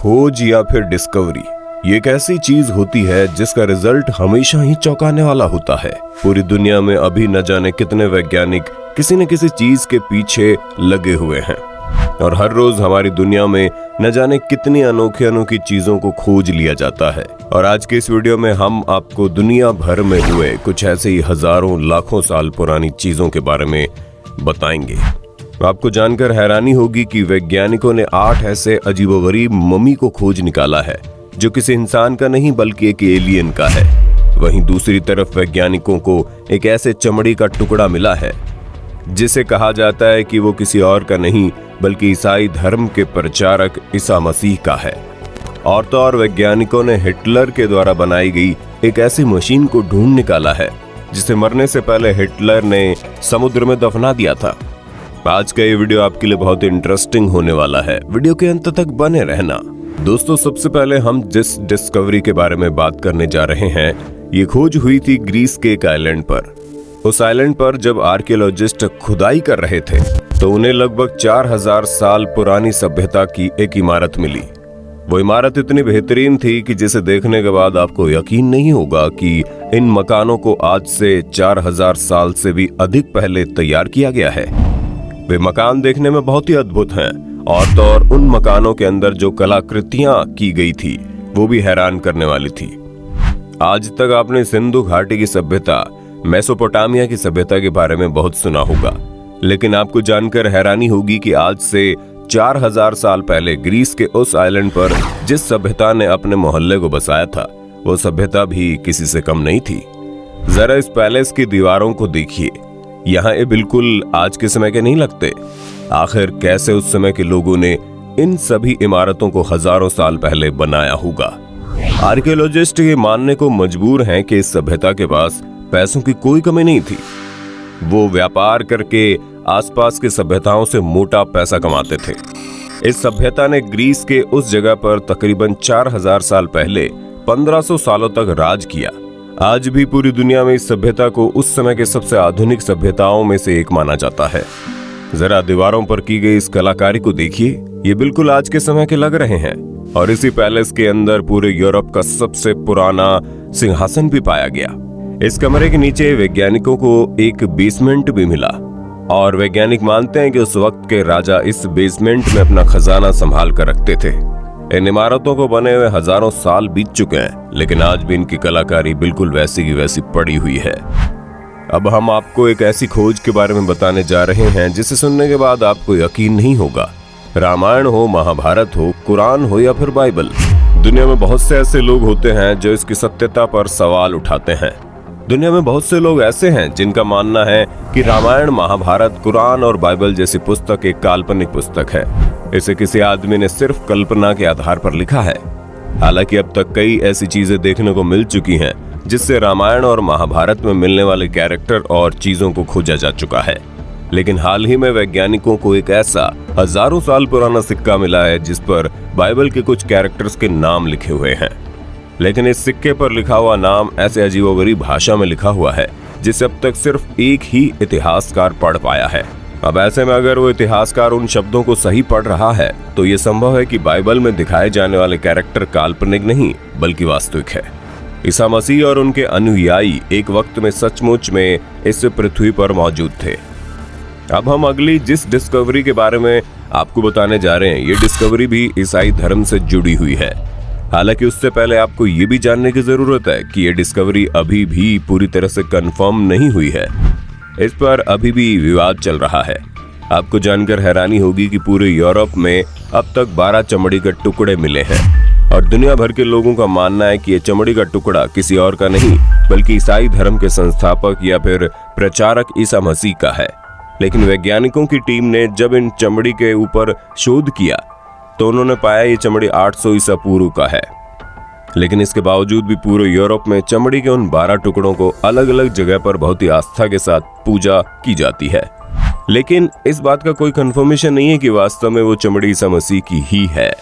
खोज या फिर डिस्कवरी ये एक ऐसी चीज होती है जिसका रिजल्ट हमेशा ही चौंकाने वाला होता है। पूरी दुनिया में अभी न जाने कितने वैज्ञानिक किसी न किसी चीज के पीछे लगे हुए हैं और हर रोज हमारी दुनिया में न जाने कितनी अनोखी अनोखी चीजों को खोज लिया जाता है। और आज के इस वीडियो में हम आपको दुनिया भर में हुए कुछ ऐसे ही हजारों लाखों साल पुरानी चीजों के बारे में बताएंगे। आपको जानकर हैरानी होगी कि वैज्ञानिकों ने 8 ऐसे अजीबोगरीब मम्मी को खोज निकाला है जो किसी इंसान का नहीं बल्कि एक एलियन का है। वहीं दूसरी तरफ वैज्ञानिकों को एक ऐसे चमड़ी का टुकड़ा मिला है जिसे कहा जाता है कि वो किसी और का नहीं बल्कि ईसाई धर्म के प्रचारक ईसा मसीह का है। और तो और वैज्ञानिकों ने हिटलर के द्वारा बनाई गई एक ऐसी मशीन को ढूंढ निकाला है जिसे मरने से पहले हिटलर ने समुद्र में दफना दिया था। आज का ये वीडियो आपके लिए बहुत इंटरेस्टिंग होने वाला है, वीडियो के अंत तक बने रहना। दोस्तों, सबसे पहले हम जिस डिस्कवरी के बारे में बात करने जा रहे हैं ये खोज हुई थी ग्रीस के एक आइलैंड पर। उस आइलैंड पर जब आर्कियोलॉजिस्ट खुदाई कर रहे थे तो उन्हें लगभग 4000 साल पुरानी सभ्यता की एक इमारत मिली। वो इमारत इतनी बेहतरीन थी कि जिसे देखने के बाद आपको यकीन नहीं होगा कि इन मकानों को आज से 4000 साल से भी अधिक पहले तैयार किया गया है। वे मकान देखने में बहुत ही अद्भुत हैं और तो और उन मकानों के अंदर जो कलाकृतियां की गई थी वो भी हैरान करने वाली थी। आज तक आपने सिंधु घाटी की सभ्यता, मेसोपोटामिया की सभ्यता के बारे में बहुत सुना होगा, लेकिन आपको जानकर हैरानी होगी कि आज से 4000 साल पहले ग्रीस के उस आइलैंड पर जिस सभ्यता ने अपने मोहल्ले को बसाया था वो सभ्यता भी किसी से कम नहीं थी। जरा इस पैलेस की दीवारों को देखिए, यहाँ ये बिल्कुल आज के समय के नहीं लगते। आखिर कैसे उस समय के लोगों ने इन सभी इमारतों को हजारों साल पहले बनाया होगा। आर्कियोलॉजिस्ट ये मानने को मजबूर हैं कि इस सभ्यता के पास पैसों की कोई कमी नहीं थी। वो व्यापार करके आसपास की सभ्यताओं से मोटा पैसा कमाते थे। इस सभ्यता ने ग्रीस के उस जगह पर तकरीबन 4000 साल पहले 1500 सालों तक राज किया। आज भी पूरी दुनिया में इस सभ्यता को उस समय के सबसे आधुनिक सभ्यताओं में से एक माना जाता है। जरा दीवारों पर की गई इस कलाकारी को देखिए, ये बिल्कुल आज के समय के लग रहे हैं। और इसी पैलेस के अंदर पूरे यूरोप का सबसे पुराना सिंहासन भी पाया गया। इस कमरे के नीचे वैज्ञानिकों को एक बेसमेंट भी मिला और वैज्ञानिक मानते हैं कि उस वक्त के राजा इस बेसमेंट में अपना खजाना संभाल कर रखते थे। इन इमारतों को बने हुए हजारों साल बीत चुके हैं, लेकिन आज भी इनकी कलाकारी बिल्कुल वैसी की वैसी पड़ी हुई है। अब हम आपको एक ऐसी खोज के बारे में बताने जा रहे हैं जिसे सुनने के बाद आपको यकीन नहीं होगा। रामायण हो, महाभारत हो, कुरान हो या फिर बाइबल, दुनिया में बहुत से ऐसे लोग होते हैं जो इसकी सत्यता पर सवाल उठाते हैं। दुनिया में बहुत से लोग ऐसे हैं जिनका मानना है कि रामायण, महाभारत, कुरान और बाइबल जैसी पुस्तक एक काल्पनिक पुस्तक है। इसे किसी आदमी ने सिर्फ कल्पना के आधार पर लिखा है। हालांकि अब तक कई ऐसी चीजें देखने को मिल चुकी हैं जिससे रामायण और महाभारत में मिलने वाले कैरेक्टर और चीजों को खोजा जा चुका है। लेकिन हाल ही में वैज्ञानिकों को एक ऐसा हजारों साल पुराना सिक्का मिला है जिस पर बाइबल के कुछ कैरेक्टर्स के नाम लिखे हुए हैं। लेकिन इस सिक्के पर लिखा हुआ नाम ऐसे अजीबोगरीब भाषा में लिखा हुआ है जिसे अब तक सिर्फ एक ही इतिहासकार पढ़ पाया है। अब ऐसे में अगर वो इतिहासकार उन शब्दों को सही पढ़ रहा है तो ये संभव है कि बाइबल में दिखाए जाने वाले कैरेक्टर काल्पनिक नहीं बल्कि वास्तविक है। ईसा मसीह और उनके अनुयायी एक वक्त में सचमुच में इस पृथ्वी पर मौजूद थे। अब हम अगली जिस डिस्कवरी के बारे में आपको बताने जा रहे हैं ये डिस्कवरी भी ईसाई धर्म से जुड़ी हुई है। हालांकि उससे पहले आपको ये भी जानने की जरूरत है कि ये डिस्कवरी अभी भी पूरी तरह से कंफर्म नहीं हुई है। इस पर अभी भी विवाद चल रहा है। आपको जानकर हैरानी होगी कि पूरे यूरोप में अब तक 12 चमड़ी के टुकड़े मिले हैं और दुनिया भर के लोगों का मानना है कि ये चमड़ी का टुकड़ा किसी और का नहीं बल्कि ईसाई धर्म के संस्थापक या फिर प्रचारक ईसा मसीह का है। लेकिन वैज्ञानिकों की टीम ने जब इन चमड़ी के ऊपर शोध किया तो उन्होंने पाया ये चमड़ी 800 ईसा पूर्व का है। लेकिन इसके बावजूद भी पूरे यूरोप में चमड़ी के उन 12 टुकड़ों को अलग अलग जगह पर बहुत ही आस्था के साथ पूजा की जाती है। लेकिन इस बात का कोई कंफर्मेशन नहीं है कि वास्तव में वो चमड़ी ईसा मसीह की ही है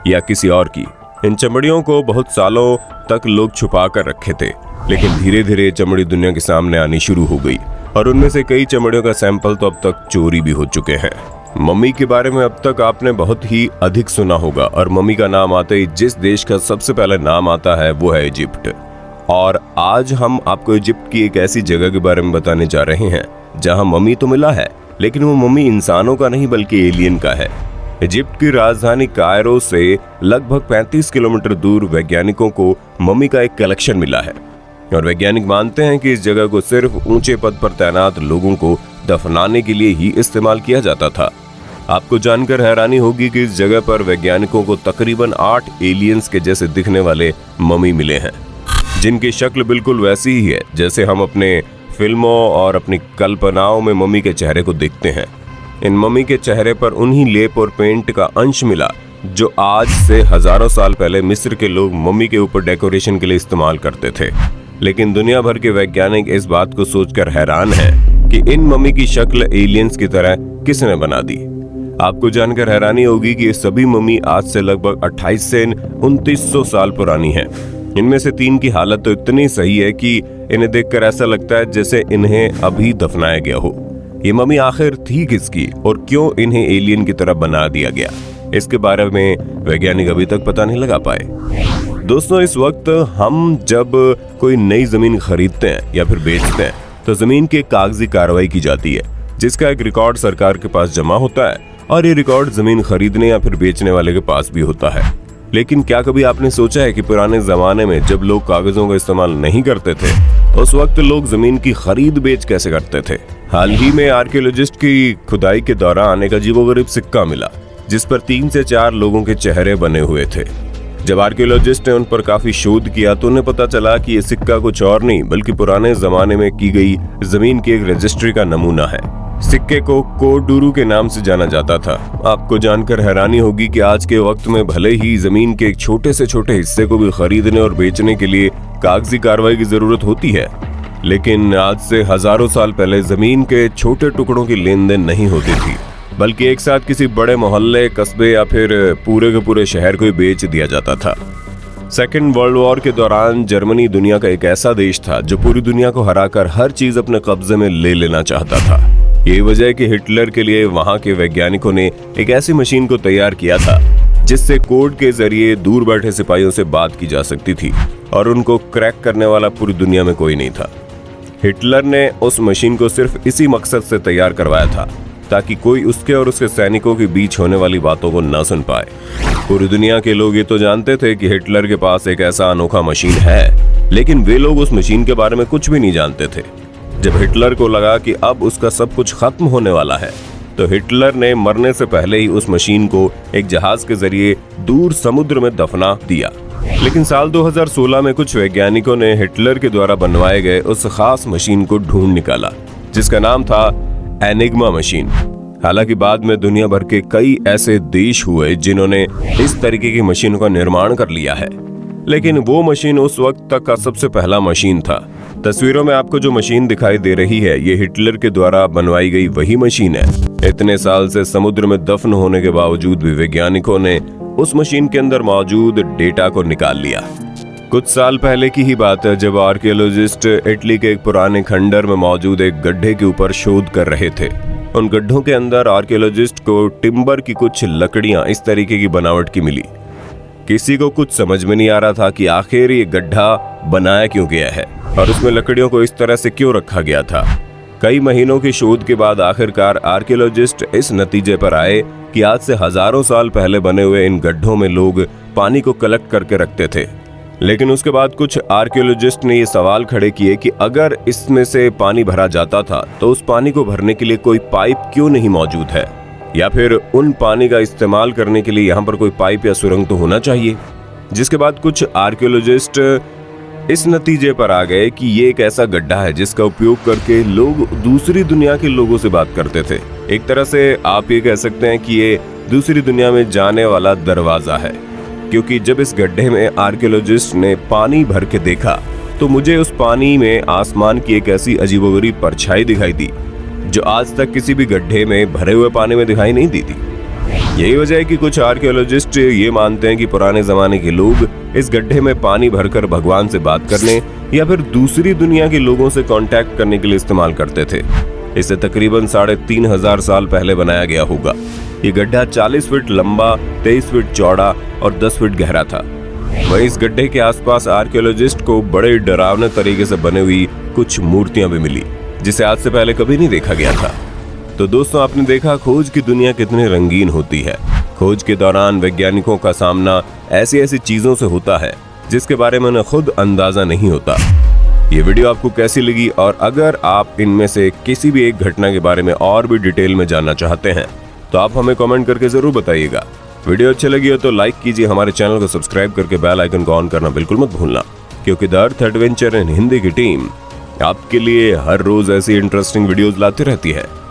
या किसी और की। इन चमड़ियों को बहुत सालों तक लोग छुपा कर रखे थे, लेकिन धीरे धीरे चमड़ी दुनिया के सामने आनी शुरू हो गई और उनमें से कई चमड़ियों का सैंपल तो अब तक चोरी भी हो चुके हैं। मम्मी के बारे में अब तक आपने बहुत ही अधिक सुना होगा और मम्मी का नाम आते ही जिस देश का सबसे पहले नाम आता है वो है इजिप्ट। और आज हम आपको इजिप्ट की एक ऐसी जगह के बारे में बताने जा रहे हैं जहां मम्मी तो मिला है, लेकिन वो मम्मी इंसानों का नहीं बल्कि एलियन का है। इजिप्ट की राजधानी कायरो से लगभग 35 किलोमीटर दूर वैज्ञानिकों को मम्मी का एक कलेक्शन मिला है और वैज्ञानिक मानते हैं कि इस जगह को सिर्फ ऊंचे पद पर तैनात लोगों को दफनाने के लिए ही इस्तेमाल किया जाता था। आपको जानकर हैरानी होगी कि इस जगह पर वैज्ञानिकों को तकरीबन 8 एलियंस के जैसे दिखने वाले मम्मी मिले हैं, जिनकी शक्ल बिल्कुल वैसी ही है जैसे हम अपने फिल्मों और अपनी कल्पनाओं में मम्मी के चेहरे को देखते हैं। इन मम्मी के चेहरे पर उन्हीं लेप और पेंट का अंश मिला जो आज से हजारों साल पहले मिस्र के लोग मम्मी के ऊपर डेकोरेशन के लिए इस्तेमाल करते थे। लेकिन दुनिया भर के वैज्ञानिक इस बात को सोचकर हैरान हैं कि इन मम्मी की शक्ल एलियंस की तरह किसने बना दी। आपको जानकर हैरानी होगी कि ये सभी मम्मी आज से लगभग 28 से 2900 साल पुरानी हैं। इनमें से 3 की हालत तो इतनी सही है कि इन्हें देखकर ऐसा लगता है जैसे इन्हें अभी दफनाया गया हो। ये मम्मी आखिर थी किसकी और क्यों इन्हें एलियन की तरह बना दिया गया, इसके बारे में वैज्ञानिक अभी तक पता नहीं लगा पाए। दोस्तों, इस वक्त हम जब कोई नई जमीन खरीदते हैं या फिर बेचते हैं तो जमीन की कागजी कार्रवाई की जाती है, जिसका एक रिकॉर्ड सरकार के पास जमा होता है और ये रिकॉर्ड जमीन खरीदने या फिर बेचने वाले के पास भी होता है। लेकिन क्या कभी आपने सोचा है कि पुराने जमाने में जब लोग कागजों का इस्तेमाल नहीं करते थे, उस वक्त लोग जमीन की खरीद बेच कैसे करते थे? हाल ही में आर्कियोलॉजिस्ट की खुदाई के दौरान एक अजीबोगरीब सिक्का मिला जिस पर 3 से 4 लोगों के चेहरे बने हुए थे। जब आर्कियोलॉजिस्ट ने उन पर काफी शोध किया तो उन्हें पता चला कि ये सिक्का कुछ और नहीं बल्कि पुराने जमाने में की गई जमीन की एक रजिस्ट्री का नमूना है। सिक्के को कोडुरू के नाम से जाना जाता था। आपको जानकर हैरानी होगी कि आज के वक्त में भले ही जमीन के एक छोटे से छोटे हिस्से को भी खरीदने और बेचने के लिए कागजी कार्रवाई की जरूरत होती है, लेकिन आज से हजारों साल पहले जमीन के छोटे टुकड़ों की लेन देन नहीं होती थी, बल्कि एक साथ किसी बड़े मोहल्ले, कस्बे या फिर पूरे के पूरे शहर को ही बेच दिया जाता था। सेकेंड वर्ल्ड वॉर के दौरान जर्मनी दुनिया का एक ऐसा देश था जो पूरी दुनिया को हराकर हर चीज अपने कब्जे में ले लेना चाहता था। यही वजह है कि हिटलर के लिए वहां के वैज्ञानिकों ने एक ऐसी मशीन को तैयार किया था जिससे कोड के जरिए दूर बैठे सिपाहियों से बात की जा सकती थी और उनको क्रैक करने वाला पूरी दुनिया में कोई नहीं था। हिटलर ने उस मशीन को सिर्फ इसी मकसद से तैयार करवाया था ताकि कोई उसके और उसके सैनिकों के बीच होने वाली बातों को न सुन पाए। पूरी दुनिया के लोग ये तो जानते थे कि हिटलर के पास एक ऐसा अनोखा मशीन है, लेकिन वे लोग उस मशीन के बारे में कुछ भी नहीं जानते थे। जब हिटलर को लगा कि अब उसका सब कुछ खत्म होने वाला है, तो हिटलर ने मरने से पहले ही उस मशीन को एक जहाज के जरिए दूर समुद्र में दफना दिया। लेकिन साल 2016 में कुछ वैज्ञानिकों ने हिटलर के द्वारा बनवाए गए उस खास मशीन को ढूंढ निकाला जिसका नाम था एनिग्मा मशीन। हालांकि बाद में दुनिया भर के कई ऐसे देश हुए जिन्होंने इस तरीके की मशीनों का निर्माण कर लिया है, लेकिन वो मशीन उस वक्त तक का सबसे पहला मशीन था। तस्वीरों में आपको जो मशीन दिखाई दे रही है, ये हिटलर के द्वारा बनवाई गई वही मशीन है। इतने साल से समुद्र में दफन होने के बावजूद भी वैज्ञानिकों ने उस मशीन के अंदर मौजूद डेटा को निकाल लिया। कुछ साल पहले की ही बात है जब आर्कियोलॉजिस्ट इटली के एक पुराने खंडर में मौजूद एक गड्ढे के ऊपर शोध कर रहे थे। उन गड्ढों के अंदर आर्कियोलॉजिस्ट को टिम्बर की कुछ लकड़ियां इस तरीके की बनावट की मिली। किसी को कुछ समझ में नहीं आ रहा था कि आखिर ये गड्ढा बनाया क्यों गया है और उसमें लकड़ियों को इस तरह से क्यों रखा गया था। कई महीनों की शोध के बाद आखिरकार आर्कियोलॉजिस्ट इस नतीजे पर आए कि आज से हजारों साल पहले बने हुए इन गड्ढों में लोग पानी को कलेक्ट करके रखते थे। लेकिन उसके बाद कुछ आर्कियोलॉजिस्ट ने ये सवाल खड़े किए कि अगर इसमें से पानी भरा जाता था तो उस पानी को भरने के लिए कोई पाइप क्यों नहीं मौजूद है, या फिर उन पानी का इस्तेमाल करने के लिए यहाँ पर कोई पाइप या सुरंग तो होना चाहिए। जिसके बाद कुछ आर्कियोलॉजिस्ट इस नतीजे पर आ गए कि ये एक ऐसा गड्ढा है जिसका उपयोग करके लोग दूसरी दुनिया के लोगों से बात करते थे। एक तरह से आप ये कह सकते हैं कि ये दूसरी दुनिया में जाने वाला दरवाजा है, क्योंकि जब इस गड्ढे में आर्कियोलॉजिस्ट ने पानी भर के देखा तो मुझे उस पानी में आसमान की एक ऐसी अजीबोगरीब परछाई दिखाई दी जो आज तक किसी भी गड्ढे में भरे हुए पानी में दिखाई नहीं दी थी। यही वजह है कि कुछ आर्कियोलॉजिस्ट ये मानते हैं कि पुराने जमाने के लोग इस गड्ढे में पानी भरकर भगवान से बात करने या फिर दूसरी दुनिया के लोगों से कांटेक्ट करने के लिए इस्तेमाल करते थे। इसे तकरीबन 3500 साल पहले बनाया गया होगा। ये गड्ढा 40 फीट लंबा, 23 फीट चौड़ा और 10 फीट गहरा था। वहीं इस गड्ढे के आसपास आर्कियोलॉजिस्ट को बड़े डरावने तरीके से बनी हुई कुछ मूर्तियां भी मिली, जिसे आज से पहले कभी नहीं देखा गया था। तो दोस्तों, आपने देखा खोज की दुनिया कितनी रंगीन होती है। खोज के दौरान वैज्ञानिकों का सामना ऐसी ऐसी चीजों से होता है जिसके बारे में उन्हें खुद अंदाजा नहीं होता। ये वीडियो आपको कैसी लगी, और अगर आप इनमें से किसी भी एक घटना के बारे में और भी डिटेल में जानना चाहते हैं तो आप हमें कमेंट करके जरूर बताइएगा। वीडियो अच्छी लगी हो तो लाइक कीजिए, हमारे चैनल को सब्सक्राइब करके बेल आइकन को ऑन करना बिल्कुल मत भूलना, क्योंकि the earth adventure in Hindi की टीम आपके लिए हर रोज ऐसी इंटरेस्टिंग वीडियोस लाती रहती है।